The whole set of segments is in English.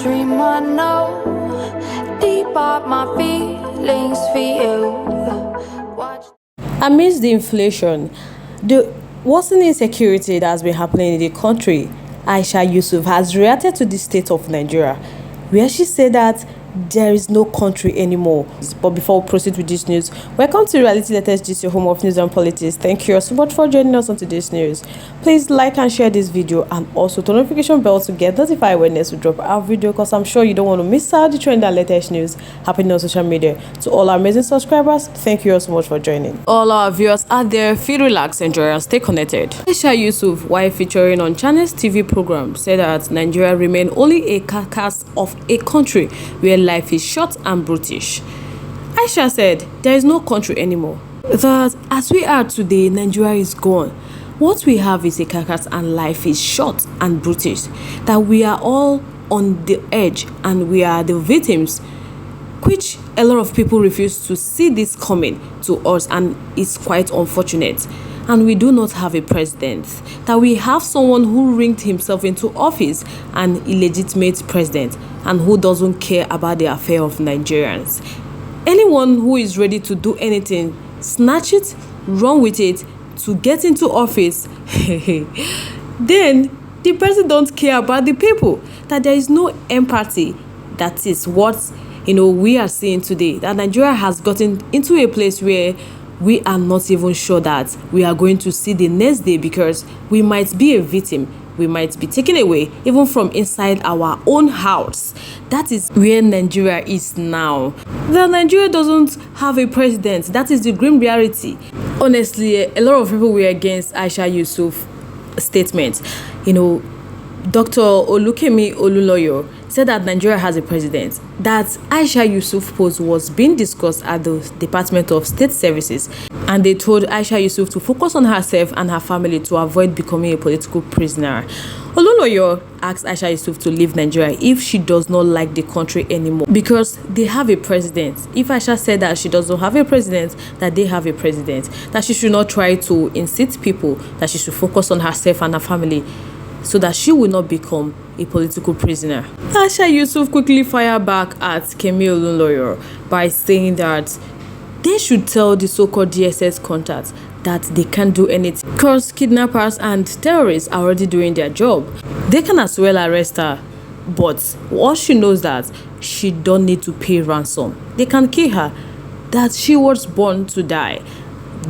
dream I know deep up my feelings for you. Watch. Amidst the inflation, the worsening insecurity that has been happening in the country, Aisha Yusuf has reacted to the state of Nigeria, where she said that there is no country anymore. But before we proceed with this news, welcome to Reality Latest Gist, your home of news and politics. Thank you so much for joining us on today's news. Please like and share this video, and also turn notification bell to get notified when next we drop our video, because I'm sure you don't want to miss out the trend and latest news happening on social media. To all our amazing subscribers, thank you so much for joining. All our viewers out there, feel relaxed, enjoy and stay connected. Aisha Yusuf, while featuring on Channel's TV program, said that Nigeria remain only a carcass of a country where life is short and brutish. Aisha said there is no country anymore. That as we are today, Nigeria is gone. What we have is a carcass and life is short and brutish. That we are all on the edge and we are the victims, which a lot of people refuse to see this coming to us, and it's quite unfortunate. And we do not have a president. That we have someone who ringed himself into office, an illegitimate president, and who doesn't care about the affair of Nigerians. Anyone who is ready to do anything, snatch it, run with it, to get into office, then the president don't care about the people. That there is no empathy. That is what we are seeing today. That Nigeria has gotten into a place where we are not even sure that we are going to see the next day, because we might be a victim. We might be taken away even from inside our own house. That is where Nigeria is now. The Nigeria doesn't have a president. That is the grim reality. Honestly, a lot of people were against Aisha Yusuf's statement. Dr. Olukemi Oluloyo said that Nigeria has a president. That Aisha Yusuf post was being discussed at the Department of State Services, and they told Aisha Yusuf to focus on herself and her family to avoid becoming a political prisoner. Oluloyo asked Aisha Yusuf to leave Nigeria if she does not like the country anymore, because they have a president. If Aisha said that she doesn't have a president, that they have a president, that she should not try to incite people, that she should focus on herself and her family, so that she will not become a political prisoner. Aisha Yusuf quickly fired back at Kemi Olunloyo by saying that they should tell the so-called DSS contacts that they can't do anything, because kidnappers and terrorists are already doing their job. They can as well arrest her, but all she knows that she don't need to pay ransom. They can kill her, that she was born to die,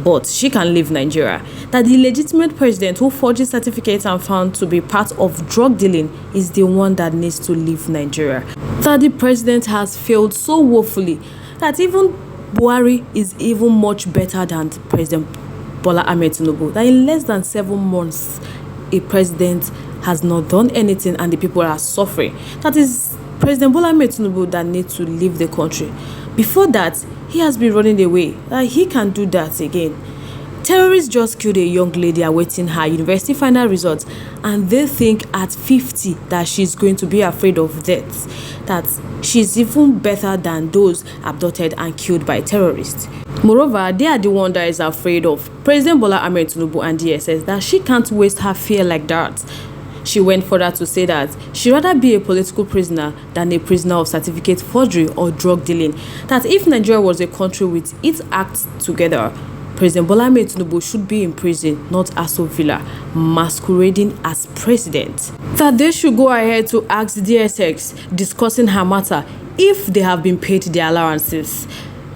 but she can leave Nigeria. That the legitimate president who forges certificates and found to be part of drug dealing is the one that needs to leave Nigeria. That the president has failed so woefully that even Buhari is even much better than President Bola Ahmed Tinubu. That in less than 7 months, a president has not done anything and the people are suffering. That is President Bola Ahmed Tinubu that needs to leave the country. Before that, he has been running away. He can do that again. Terrorists just killed a young lady awaiting her university final results, and they think at 50 that she's going to be afraid of death. That she's even better than those abducted and killed by terrorists. Moreover, they are the one that is afraid of President Bola Ahmed Tinubu and DSS, that she can't waste her fear like that. She went further to say that she'd rather be a political prisoner than a prisoner of certificate forgery or drug dealing. That if Nigeria was a country with its acts together, President Bola Ahmed Tinubu should be in prison, not AS0 Villa, masquerading as president. That they should go ahead to ask DSX discussing her matter if they have been paid their allowances.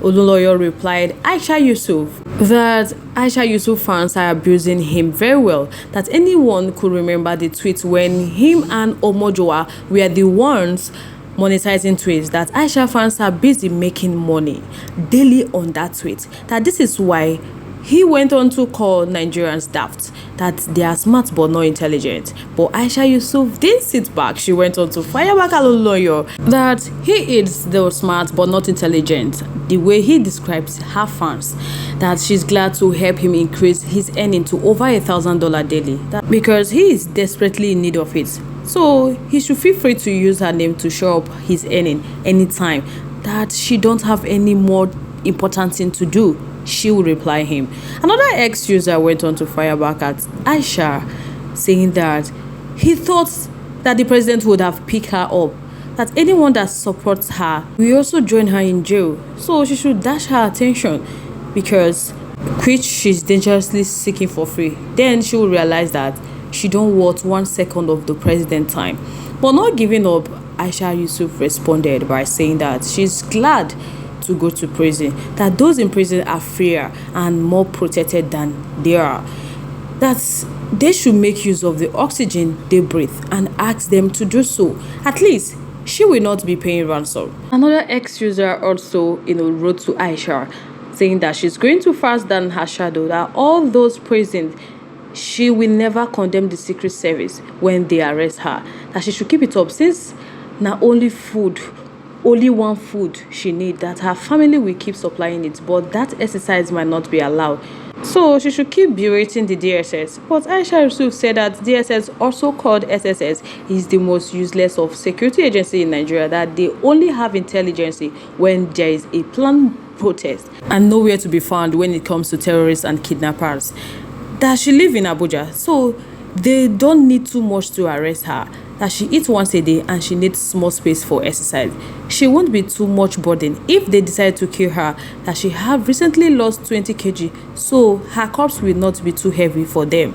Oluloyo replied Aisha Yusuf that Aisha Yusuf fans are abusing him very well. That anyone could remember the tweet when him and Omojoa were the ones monetizing tweets. That Aisha fans are busy making money daily on that tweet. That this is why he went on to call Nigerians daft, that they are smart but not intelligent. But Aisha Yusuf didn't sit back. She went on to fire back at Oluloyo that he is the smart but not intelligent, the way he describes her fans. That she's glad to help him increase his earning to over $1,000 daily, that because he is desperately in need of it. So he should feel free to use her name to show up his earning anytime. That she don't have any more important thing to do, she will reply him. Another ex-user went on to fire back at Aisha, saying that he thought that the president would have picked her up that anyone that supports her will also join her in jail. So she should dash her attention, because which she's dangerously seeking for free. Then she will realize that she don't want 1 second of the president time. But not giving up, Aisha Yusuf responded by saying that she's glad to go to prison, that those in prison are freer and more protected than they are, that they should make use of the oxygen they breathe and ask them to do so. At least she will not be paying ransom. Another ex-user also, wrote to Aisha saying that she's going too fast than her shadow, that all those prisons, she will never condemn the Secret Service when they arrest her, that she should keep it up, since not only one food she need, that her family will keep supplying it, but that exercise might not be allowed. So she should keep berating the DSS. But Aisha Yusuf said that DSS, also called SSS, is the most useless of security agency in Nigeria, that they only have intelligence when there is a planned protest and nowhere to be found when it comes to terrorists and kidnappers. That she live in Abuja, so they don't need too much to arrest her, that she eats once a day and she needs small space for exercise. She won't be too much burden if they decide to kill her, that she have recently lost 20 kg, so her corpse will not be too heavy for them.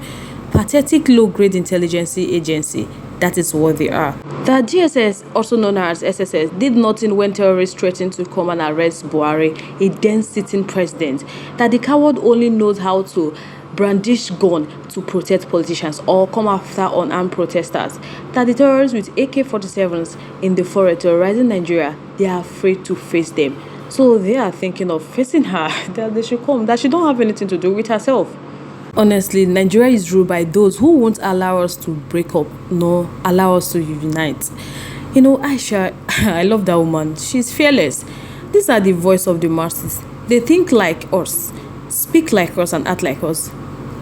Pathetic low-grade intelligence agency, that is what they are. The DSS, also known as SSS, did nothing when terrorists threatened to come and arrest Buhari, a then-sitting president, that the coward only knows how to brandish gun to protect politicians or come after unarmed protesters, that the terrorists with AK-47s in the forest terrorizing Nigeria, they are afraid to face them. So they are thinking of facing her, that they should come, that she don't have anything to do with herself. Honestly, Nigeria is ruled by those who won't allow us to break up, nor allow us to unite. Aisha, I love that woman. She's fearless. These are the voice of the masses. They think like us, speak like us, and act like us.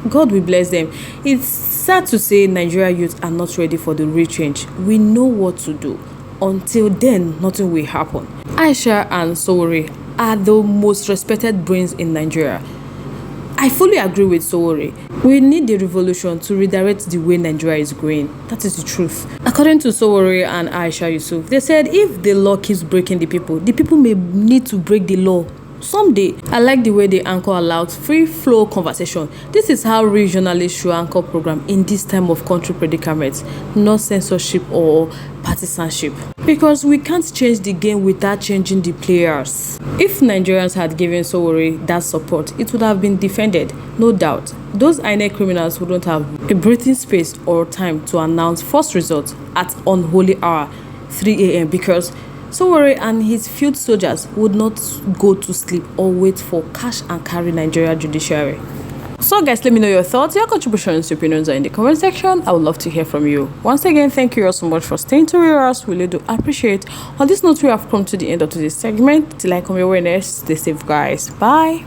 God will bless them. It's sad to say Nigeria youth are not ready for the real change. We know what to do. Until then, nothing will happen. Aisha and Sowore are the most respected brains in Nigeria. I fully agree with Sowore. We need the revolution to redirect the way Nigeria is going. That is the truth. According to Sowore and Aisha Yusuf, they said if the law keeps breaking the people may need to break the law someday. I like the way the anchor allows free flow conversation. This is how regionalists should anchor program in this time of country predicaments, not censorship or partisanship. Because we can't change the game without changing the players. If Nigerians had given Sowore that support, it would have been defended, no doubt. Those INEC criminals wouldn't have a breathing space or time to announce first results at unholy hour 3 a.m. because Sowore and his field soldiers would not go to sleep or wait for cash and carry Nigeria judiciary. So guys, let me know your thoughts, your contributions, your opinions are in the comment section. I would love to hear from you. Once again, thank you all so much for staying to with us. We really do appreciate. On this note, we have come to the end of today's segment. Till I come your way next, stay safe guys. Bye.